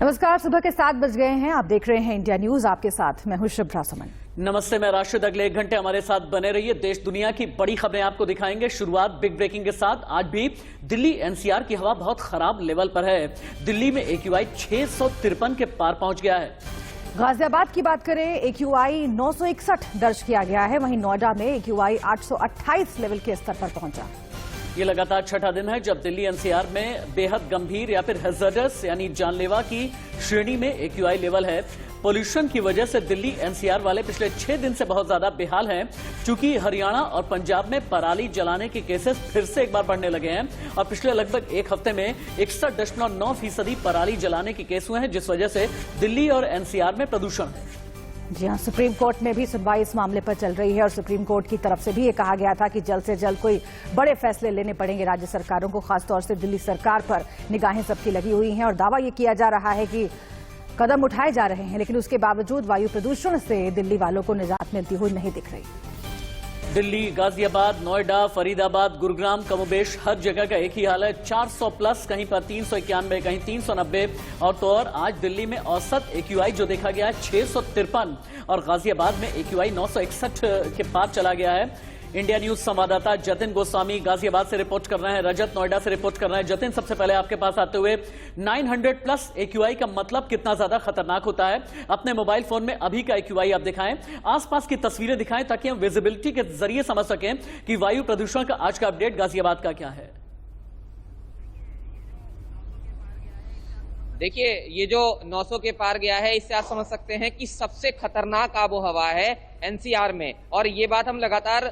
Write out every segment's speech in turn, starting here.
नमस्कार, सुबह के 7 बज गए हैं। आप देख रहे हैं इंडिया न्यूज, आपके साथ मैं हूं शुभ्रा सुमन। नमस्ते, मैं राशिद। अगले 1 घंटे हमारे साथ बने रहिए। देश दुनिया की बड़ी खबरें आपको दिखाएंगे। शुरुआत बिग ब्रेकिंग के साथ। आज भी दिल्ली एनसीआर की हवा बहुत खराब लेवल पर है। दिल्ली में AQI 653 के पार पहुंच गया है। गाजियाबाद की बात करें, AQI 961 दर्ज किया गया है। वहीं नोएडा में AQI 828 लेवल के स्तर पर पहुंचा। ये लगातार छठा दिन है जब दिल्ली एनसीआर में बेहद गंभीर या फिर हैजर्डस यानी जानलेवा की श्रेणी में AQI लेवल है। पोल्यूशन की वजह से दिल्ली एनसीआर वाले पिछले 6 दिन से बहुत ज्यादा बेहाल हैं, क्योंकि हरियाणा और पंजाब में पराली जलाने के केसेस फिर से एक बार बढ़ने लगे हैं और पिछले लगभग 1 हफ्ते में 61.9% पराली जलाने के केस हुए हैं, जिस वजह से दिल्ली और एनसीआर में प्रदूषण है। जी हां, सुप्रीम कोर्ट में भी सुनवाई इस मामले पर चल रही है और सुप्रीम कोर्ट की तरफ से भी ये कहा गया था कि जल्द से जल्द कोई बड़े फैसले लेने पड़ेंगे राज्य सरकारों को। खासतौर से दिल्ली सरकार पर निगाहें सबकी लगी हुई हैं और दावा ये किया जा रहा है कि कदम उठाए जा रहे हैं, लेकिन उसके बावजूद वायु प्रदूषण से दिल्ली वालों को निजात मिलती हुई नहीं दिख रही। दिल्ली, गाजियाबाद, नोएडा, फरीदाबाद, गुरुग्राम, कमोबेश हर जगह का एक ही हाल है। 400 प्लस, कहीं पर 391, कहीं 390 और तो और आज दिल्ली में औसत AQI जो देखा गया है 653 और गाजियाबाद में AQI 961 के पार चला गया है। इंडिया न्यूज संवाददाता जतिन गोस्वामी गाजियाबाद से रिपोर्ट कर रहे हैं, रजत नोएडा से रिपोर्ट कर रहे हैं। जतिन, सबसे पहले आपके पास आते हुए 900 प्लस AQI का मतलब कितना ज्यादा खतरनाक होता है? अपने मोबाइल फोन में अभी का AQI आप दिखाएं, आसपास की तस्वीरें दिखाएं, ताकि हम विजिबिलिटी के जरिए समझ सकें कि वायु प्रदूषण का आज का अपडेट गाजियाबाद का क्या है। देखिए, ये जो 900 के पार गया है, इससे आप समझ सकते हैं कि सबसे खतरनाक आबो हवा है एनसीआर में, और ये बात हम लगातार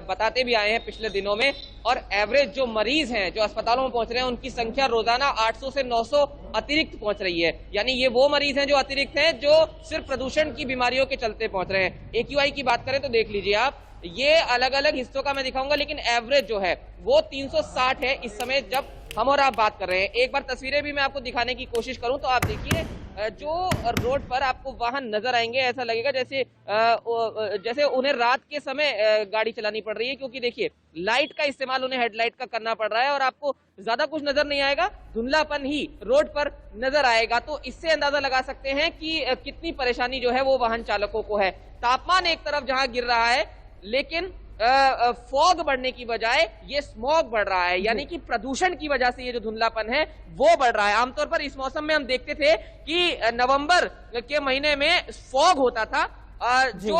बताते भी आए हैं पिछले दिनों में। और एवरेज जो मरीज हैं जो अस्पतालों में पहुंच रहे हैं, उनकी संख्या रोजाना 800 से 900 अतिरिक्त पहुंच रही है। यानी ये वो मरीज हैं जो अतिरिक्त हैं, जो सिर्फ प्रदूषण की बीमारियों के चलते पहुंच रहे हैं। AQI की बात करें तो देख लीजिए आप, ये अलग अलग हिस्सों का मैं दिखाऊंगा, लेकिन एवरेज जो है वो 360 है इस समय जब हम और आप बात कर रहे हैं। एक बार तस्वीरें भी मैं आपको दिखाने की कोशिश करूं तो आप देखिए, जो रोड पर आपको वाहन नजर आएंगे, ऐसा लगेगा जैसे उन्हें रात के समय गाड़ी चलानी पड़ रही है, क्योंकि देखिए लाइट का इस्तेमाल उन्हें हेडलाइट का करना पड़ रहा है और आपको ज्यादा कुछ नजर नहीं आएगा, धुंधलापन ही रोड पर नजर आएगा। तो इससे अंदाजा लगा सकते हैं कि कितनी परेशानी जो है वो वाहन चालकों को है। तापमान एक तरफ जहां गिर रहा है, लेकिन फॉग बढ़ने की बजाय ये स्मॉग बढ़ रहा है, यानी कि प्रदूषण की वजह से ये जो धुंधलापन है वो बढ़ रहा है। आमतौर पर इस मौसम में हम देखते थे कि नवंबर के महीने में फॉग होता था जो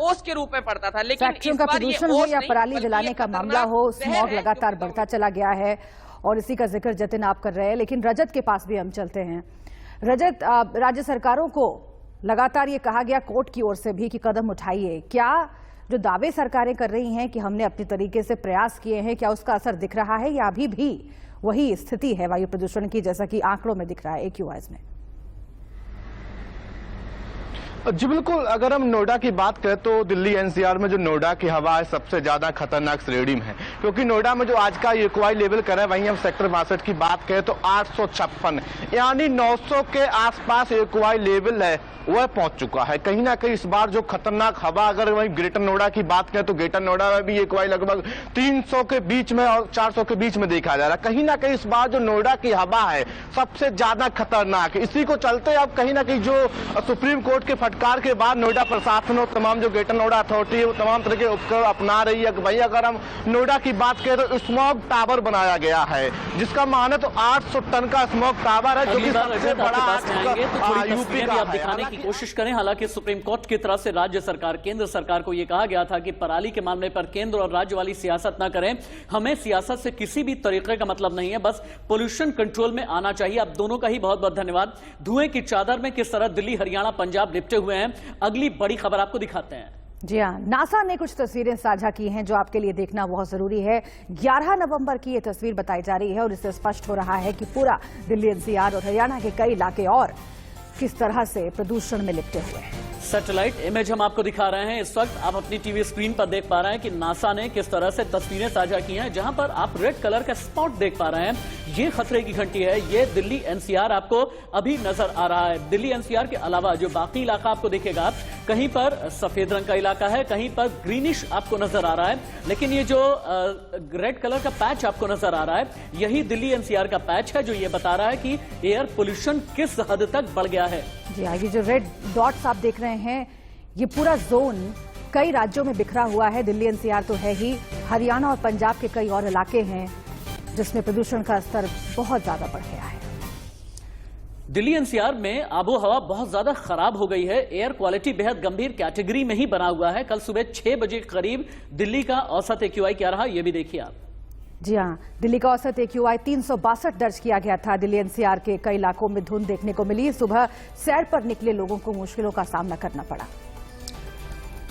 ओस के रूप में पड़ता था, लेकिन फैक्ट्रियों का प्रदूषण हो या पराली जलाने का मामला हो, स्मॉग लगातार बढ़ता चला गया है और इसी का जिक्र जतिन आप कर रहे हैं। लेकिन रजत के पास भी हम चलते हैं। रजत, राज्य सरकारों को लगातार ये कहा गया कोर्ट की ओर से भी कि कदम उठाइए, क्या जो दावे सरकारें कर रही हैं कि हमने अपने तरीके से प्रयास किए हैं, क्या उसका असर दिख रहा है या अभी भी वही स्थिति है वायु प्रदूषण की, जैसा कि आंकड़ों में दिख रहा है AQI में? जी बिल्कुल, अगर हम नोएडा की बात करें तो दिल्ली एनसीआर में जो नोएडा की हवा है सबसे ज्यादा खतरनाक श्रेणी में है, क्योंकि नोएडा में जो आज का AQI लेवल कर है, वहीं हम सेक्टर 62 की बात करें तो 856 यानी 900 के आसपास AQI लेवल है वह पहुंच चुका है। कहीं ना कहीं इस बार जो खतरनाक हवा, अगर वहीं ग्रेटर नोएडा की बात करें तो ग्रेटर नोएडा में भी AQI लगभग 300 के बीच में और 400 के बीच में देखा जा रहा है। कहीं ना कहीं इस बार जो नोएडा की हवा है सबसे ज्यादा खतरनाक है। इसी को चलते अब कहीं ना कहीं जो सुप्रीम कोर्ट के फटकार के बाद नोएडा प्रशासन और तमाम जो ग्रेटर नोएडा अथॉरिटी है वो तमाम तरह के उपकरण अपना रही है। भाई अगर हम नोएडा की बात करें तो स्मॉग टावर बनाया गया है, जिसका माने तो 800 टन का स्मॉग टावर है, जो कि सबसे बड़ा यूपी का है। कोशिश करें। हालांकि सुप्रीम कोर्ट की तरफ से राज्य सरकार, केंद्र सरकार को यह कहा गया था कि पराली के मामले पर केंद्र और राज्य वाली सियासत ना करें। हमें सियासत से किसी भी तरीके का मतलब नहीं है, बस पोल्यूशन कंट्रोल में आना चाहिए। आप दोनों का ही बहुत बहुत धन्यवाद। धुएं की चादर में किस तरह दिल्ली, हरियाणा, पंजाब लिपटे हुए हैं, अगली बड़ी खबर आपको दिखाते हैं। जी हाँ, नासा ने कुछ तस्वीरें साझा की हैं जो आपके लिए देखना बहुत जरूरी है। 11 नवंबर की ये तस्वीर बताई जा रही है और इससे स्पष्ट हो रहा है कि पूरा दिल्ली एनसीआर और हरियाणा के कई इलाके और किस तरह से प्रदूषण में लिपटे हुए हैं। सैटेलाइट इमेज हम आपको दिखा रहे हैं। इस वक्त आप अपनी टीवी स्क्रीन पर देख पा रहे हैं कि नासा ने किस तरह से तस्वीरें साझा की हैं, जहां पर आप रेड कलर का स्पॉट देख पा रहे हैं। ये खतरे की घंटी है, ये दिल्ली एनसीआर आपको अभी नजर आ रहा है। दिल्ली एनसीआर के अलावा जो बाकी इलाका आपको दिखेगा कहीं पर सफेद रंग का इलाका है, कहीं पर ग्रीनिश आपको नजर आ रहा है, लेकिन ये जो रेड कलर का पैच आपको नजर आ रहा है, यही दिल्ली एनसीआर का पैच है जो ये बता रहा है कि एयर पोल्यूशन किस हद तक बढ़ गया है। जी हाँ, ये जो रेड डॉट्स आप देख रहे हैं, ये पूरा जोन कई राज्यों में बिखरा हुआ है। दिल्ली एनसीआर तो है ही, हरियाणा और पंजाब के कई और इलाके हैं जिसमें प्रदूषण का स्तर बहुत ज्यादा बढ़ गया है। दिल्ली एनसीआर में आबो हवा बहुत ज्यादा खराब हो गई है। एयर क्वालिटी बेहद गंभीर कैटेगरी में ही बना हुआ है। कल सुबह 6 बजे के करीब दिल्ली का औसत AQI क्या रहा, ये भी देखिए आप। जी हाँ, दिल्ली का औसत AQI 362 दर्ज किया गया था। दिल्ली एनसीआर के कई इलाकों में धुंध देखने को मिली। सुबह सैर पर निकले लोगों को मुश्किलों का सामना करना पड़ा।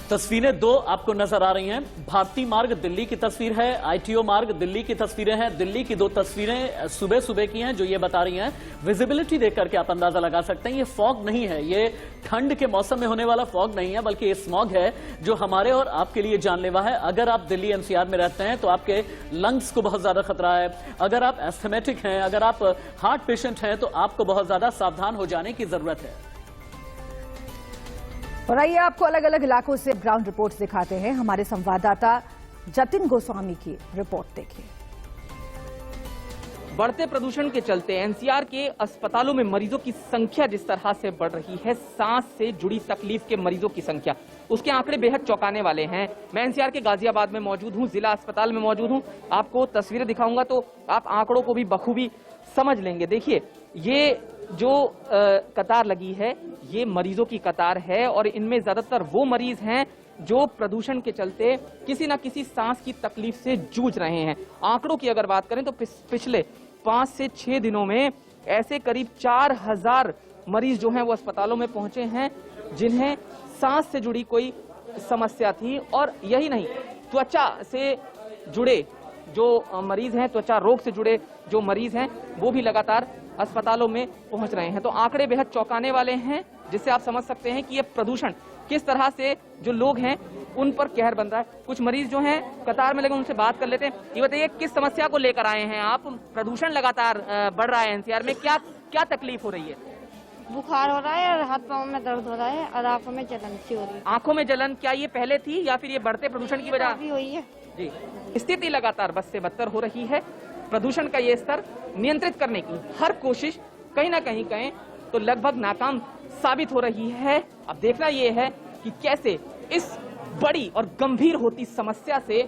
तस्वीरें 2 आपको नजर आ रही हैं। भारतीय मार्ग दिल्ली की तस्वीर है, ITO मार्ग दिल्ली की तस्वीरें हैं। दिल्ली की 2 तस्वीरें सुबह सुबह की हैं जो ये बता रही हैं। विजिबिलिटी देख करके आप अंदाजा लगा सकते हैं, ये फॉग नहीं है, ये ठंड के मौसम में होने वाला फॉग नहीं है, बल्कि ये स्मॉग है जो हमारे और आपके लिए जानलेवा है। अगर आप दिल्ली एनसीआर में रहते हैं तो आपके लंग्स को बहुत ज्यादा खतरा है। अगर आप एस्थमेटिक हैं, अगर आप हार्ट पेशेंट हैं, तो आपको बहुत ज्यादा सावधान हो जाने की जरूरत है। और आइए आपको अलग अलग इलाकों से ग्राउंड रिपोर्ट्स दिखाते हैं। हमारे संवाददाता जतिन गोस्वामी की रिपोर्ट देखिए। बढ़ते प्रदूषण के चलते एनसीआर के अस्पतालों में मरीजों की संख्या जिस तरह से बढ़ रही है, सांस से जुड़ी तकलीफ के मरीजों की संख्या, उसके आंकड़े बेहद चौंकाने वाले हैं। मैं एनसीआर के गाजियाबाद में मौजूद हूं, जिला अस्पताल में मौजूद हूं। आपको तस्वीरें दिखाऊंगा तो आप आंकड़ों को भी बखूबी समझ लेंगे। देखिए, ये जो कतार लगी है, ये मरीजों की कतार है और इनमें ज्यादातर वो मरीज हैं जो प्रदूषण के चलते किसी न किसी सांस की तकलीफ से जूझ रहे हैं। आंकड़ों की अगर बात करें तो पिछले 5 से 6 दिनों में ऐसे करीब 4000 मरीज जो हैं वो अस्पतालों में पहुंचे हैं जिन्हें सांस से जुड़ी कोई समस्या थी। और यही नहीं, त्वचा से जुड़े जो मरीज हैं, त्वचा रोग से जुड़े जो मरीज हैं, वो भी लगातार अस्पतालों में पहुंच रहे हैं। तो आंकड़े बेहद चौंकाने वाले हैं, जिससे आप समझ सकते हैं कि ये प्रदूषण किस तरह से जो लोग हैं उन पर कहर बन रहा है। कुछ मरीज जो हैं कतार में लगे, उनसे बात कर लेते हैं। ये बताइए, किस समस्या को लेकर आए हैं आप? प्रदूषण लगातार बढ़ रहा है एनसीआर में, क्या तकलीफ हो रही है? बुखार हो रहा है और हाथ पाँव में दर्द हो रहा है और आंखों में जलन सी हो रही है। आंखों में जलन क्या ये पहले थी या फिर ये बढ़ते प्रदूषण की वजह अभी हुई है? जी, स्थिति लगातार बद से बदतर हो रही है। प्रदूषण का ये स्तर नियंत्रित करने की हर कोशिश कहीं ना कहीं कहें तो लगभग नाकाम साबित हो रही है। अब देखना ये है कि कैसे इस बड़ी और गंभीर होती समस्या से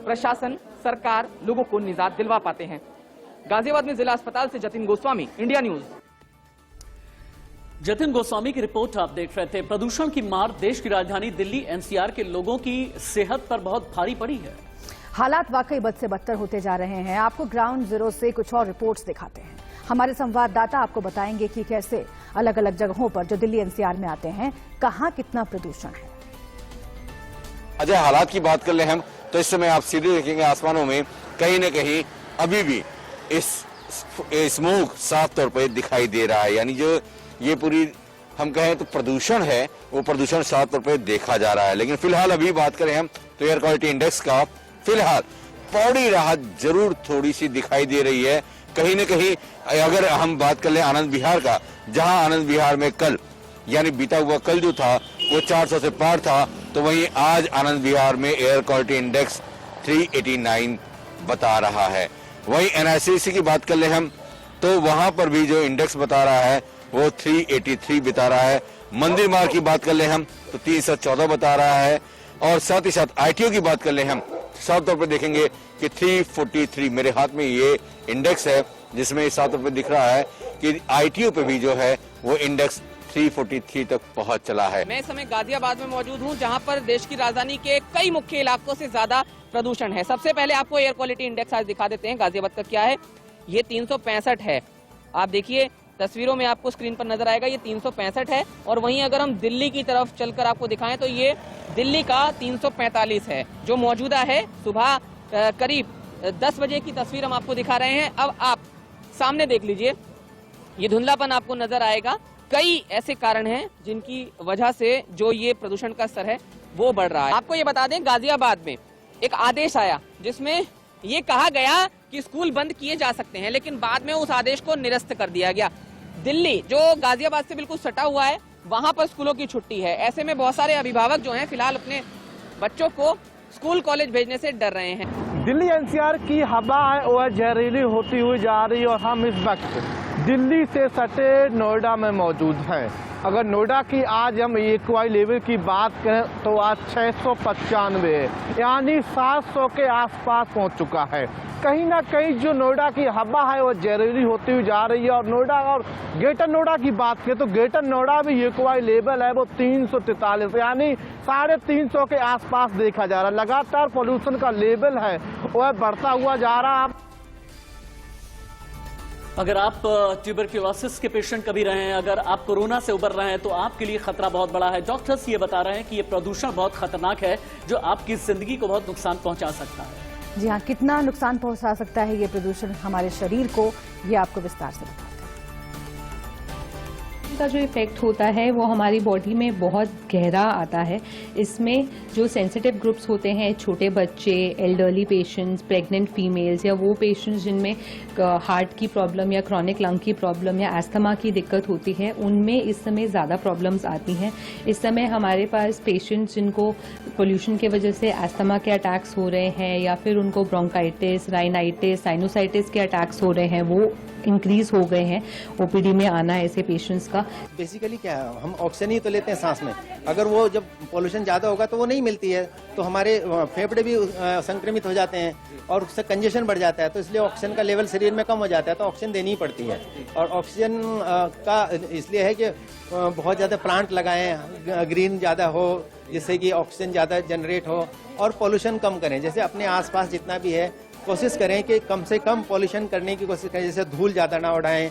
प्रशासन, सरकार लोगों को निजात दिलवा पाते हैं। गाजियाबाद में जिला अस्पताल से जतिन गोस्वामी, इंडिया न्यूज। जतिन गोस्वामी की रिपोर्ट आप देख रहे थे। प्रदूषण की मार देश की राजधानी दिल्ली एनसीआर के लोगों की सेहत पर बहुत भारी पड़ी है। हालात वाकई बद से बदतर होते जा रहे हैं। आपको ग्राउंड जीरो से कुछ और रिपोर्ट्स दिखाते हैं। हमारे संवाददाता आपको बताएंगे कि कैसे अलग अलग जगहों पर जो दिल्ली एनसीआर में आते हैं, कहां कितना प्रदूषण है। अजय, हालात की बात कर ले हम तो इस समय आप सीधे देखेंगे आसमानों में कहीं न कहीं अभी भी इस स्मोक साफ तौर पर दिखाई दे रहा है। यानी जो ये पूरी हम कहें तो प्रदूषण है, वो प्रदूषण साफ तौर पर देखा जा रहा है। लेकिन फिलहाल अभी बात करें हम तो एयर क्वालिटी इंडेक्स का फिलहाल पौड़ी राहत जरूर थोड़ी सी दिखाई दे रही है। कहीं न कहीं अगर हम बात कर ले आनंद विहार का, जहां आनंद विहार में कल यानी बीता हुआ कल जो था वो 400 से पार था, तो वहीं आज आनंद विहार में एयर क्वालिटी इंडेक्स 389 बता रहा है। वहीं एनआईसीसी की बात कर ले हम तो वहां पर भी जो इंडेक्स बता रहा है वो 383 बता रहा है। मंदिर मार्ग की बात कर ले हम तो 314 बता रहा है। और साथ ही साथ ITO की बात कर ले हम, साफ तौर पर देखेंगे कि 343 मेरे हाथ में ये इंडेक्स है, जिसमें साफ तौर पर दिख रहा है कि ITO पे भी जो है वो इंडेक्स 343 तक पहुंच चला है। मैं इस समय गाजियाबाद में मौजूद हूं, जहां पर देश की राजधानी के कई मुख्य इलाकों से ज्यादा प्रदूषण है। सबसे पहले आपको एयर क्वालिटी इंडेक्स आज दिखा देते हैं गाजियाबाद का क्या है। ये 365 है। आप देखिए तस्वीरों में आपको स्क्रीन पर नजर आएगा, ये 365 है। और वहीं अगर हम दिल्ली की तरफ चलकर आपको दिखाएं तो ये दिल्ली का 345 है, जो मौजूदा है। सुबह करीब 10 बजे की तस्वीर हम आपको दिखा रहे हैं। अब आप सामने देख लीजिए, ये धुंधलापन आपको नजर आएगा। कई ऐसे कारण हैं जिनकी वजह से जो ये प्रदूषण का स्तर है वो बढ़ रहा है। आपको ये बता दें, गाजियाबाद में एक आदेश आया जिसमें ये कहा गया कि स्कूल बंद किए जा सकते हैं, लेकिन बाद में उस आदेश को निरस्त कर दिया गया। दिल्ली जो गाजियाबाद से बिल्कुल सटा हुआ है, वहां पर स्कूलों की छुट्टी है। ऐसे में बहुत सारे अभिभावक जो हैं फिलहाल अपने बच्चों को स्कूल कॉलेज भेजने से डर रहे हैं। दिल्ली एनसीआर की हवा है वह जहरीली होती हुई जा रही है और हम इस वक्त दिल्ली से सटे नोएडा में मौजूद हैं। अगर नोएडा की आज हम एक्यूआई लेवल की बात करें तो आज 695 है, यानी 700 के आसपास पहुंच चुका है। कहीं ना कहीं जो नोएडा की हवा है वो जहरीली होती हुई जा रही है। और नोएडा और ग्रेटर नोएडा की बात करें तो ग्रेटर नोएडा में एक्यूआई लेवल है वो 343, यानी 350 के आसपास देखा जा रहा है। लगातार पोल्यूशन का लेवल है वह बढ़ता हुआ जा रहा है। अगर आप ट्यूबरक्लोसिस के पेशेंट कभी रहे हैं, अगर आप कोरोना से उबर रहे हैं तो आपके लिए खतरा बहुत बड़ा है। डॉक्टर्स ये बता रहे हैं कि ये प्रदूषण बहुत खतरनाक है जो आपकी जिंदगी को बहुत नुकसान पहुंचा सकता है। जी हाँ, कितना नुकसान पहुंचा सकता है ये प्रदूषण हमारे शरीर को, ये आपको विस्तार से बताते हैं। का जो इफेक्ट होता है वो हमारी बॉडी में बहुत गहरा आता है। इसमें जो सेंसिटिव ग्रुप्स होते हैं, छोटे बच्चे, एल्डरली पेशेंट्स, प्रेग्नेंट फीमेल्स या वो पेशेंट्स जिनमें हार्ट की प्रॉब्लम या क्रॉनिक लंग की प्रॉब्लम या एस्थमा की दिक्कत होती है, उनमें इस समय ज़्यादा प्रॉब्लम्स आती हैं। इस समय हमारे पास पेशेंट्स जिनको पोल्यूशन की वजह से एस्थमा के अटैक्स हो रहे हैं या फिर उनको ब्रोंकाइटिस, राइनाइटिस, साइनोसाइटिस के अटैक्स हो रहे हैं, वो इंक्रीज हो गए हैं। ओपीडी में आना ऐसे पेशेंट्स का बेसिकली क्या है, हम ऑक्सीजन ही तो लेते हैं सांस में। अगर वो जब पोल्यूशन ज़्यादा होगा तो वो नहीं मिलती है तो हमारे फेफड़े भी संक्रमित हो जाते हैं और उससे कंजेशन बढ़ जाता है। तो इसलिए ऑक्सीजन का लेवल शरीर में कम हो जाता है तो ऑक्सीजन देनी ही पड़ती है। और ऑक्सीजन का इसलिए है कि बहुत ज़्यादा प्लांट लगाएं, ग्रीन ज़्यादा हो जिससे कि ऑक्सीजन ज़्यादा जनरेट हो और पोल्यूशन कम करें। जैसे अपने आसपास जितना भी है कोशिश करें कि कम से कम पॉल्यूशन करने की कोशिश करें। जैसे धूल ज़्यादा ना उड़ाएं,